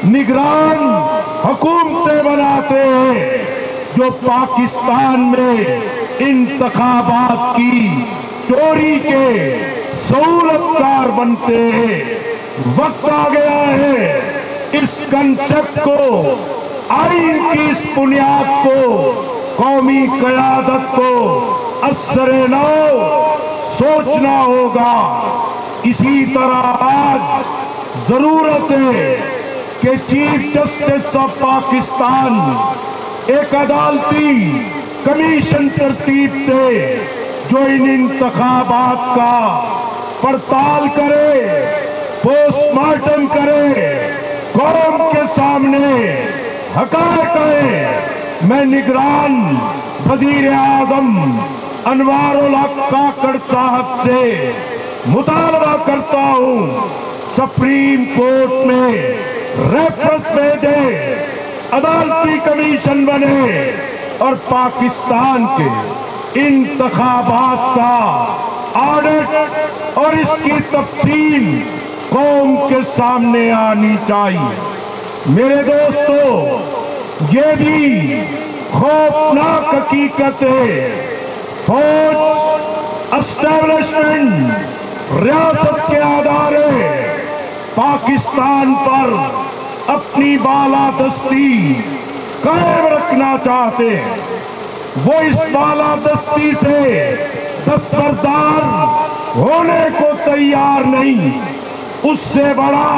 نگران حکومتیں بناتے ہیں جو پاکستان میں انتخابات کی چوری کے سہولت کار بنتے ہیں۔ وقت آ گیا ہے اس کنسپٹ کو، آئین کی اس بنیاد کو، قومی قیادت کو اثر نو سوچنا ہوگا۔ اسی طرح آج ضرورت ہے کہ چیف جسٹس آف پاکستان ایک عدالتی کمیشن ترتیب دے جو ان انتخابات کا پڑتال کرے، پوسٹ مارٹم کرے، قوم کے سامنے حقائق کہے۔ میں نگران وزیر اعظم انوار الحق کاکڑ صاحب سے مطالبہ کرتا ہوں سپریم کورٹ میں ریفرنس بھیجے، عدالتی کمیشن بنے اور پاکستان کے انتخابات کا آڈٹ اور اس کی تفصیل قوم کے سامنے آنی چاہیے۔ میرے دوستو، یہ بھی خوفناک حقیقت ہے، فوج، اسٹیبلشمنٹ، ریاست کے ادارے پاکستان پر اپنی بالادستی قائم رکھنا چاہتے ہیں۔ وہ اس بالادستی سے دستبردار ہونے کو تیار نہیں۔ اس سے بڑا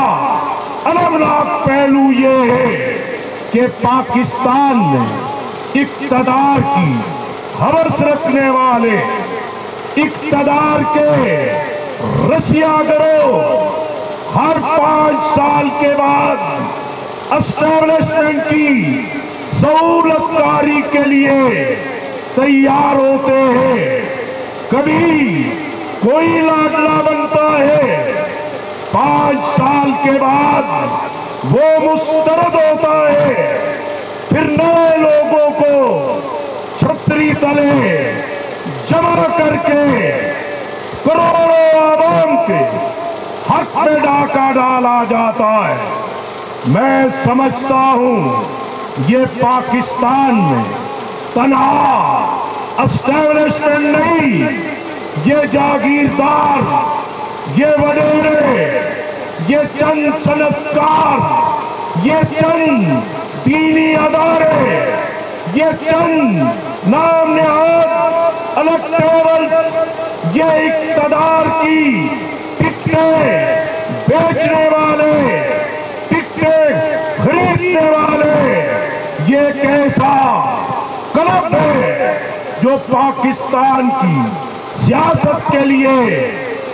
المناک پہلو یہ ہے کہ پاکستان میں اقتدار کی ہوس رکھنے والے، اقتدار کے رسیا گروہ ہر 5 سال کے بعد اسٹیبلشمنٹ کی سہولت کاری کے لیے تیار ہوتے ہیں۔ کبھی کوئی لاڈلا بنتا ہے، 5 سال کے بعد وہ مسترد ہوتا ہے، پھر نئے لوگوں کو چھتری تلے جمع کر کے کروڑوں عوام کے حق میں ڈاکہ ڈالا جاتا ہے۔ میں سمجھتا ہوں یہ پاکستان میں تنہا اسٹیبلشمنٹ نہیں، یہ جاگیردار، یہ وڈیرے، یہ چند صنعتکار، یہ چند دینی ادارے، یہ چند نام نہاد الیکٹورلز، یہ اقتدار کی ٹکٹیں بیچنے والے، ٹکٹیں خریدنے والے، یہ ایک ایسا کلب ہے جو پاکستان کی سیاست کے لیے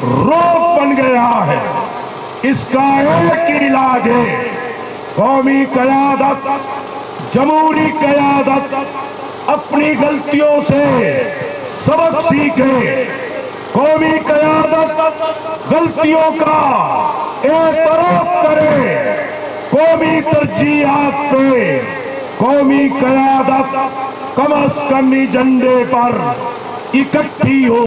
روک بن گیا ہے۔ اس کا ایک ہی علاج ہے، قومی قیادت، جمہوری قیادت اپنی غلطیوں سے سبق سیکھے، قومی قیادت غلطیوں کا اعتراف کرے، قومی ترجیحات پہ قومی قیادت کم از کم ایجنڈے پر اکٹھی ہو۔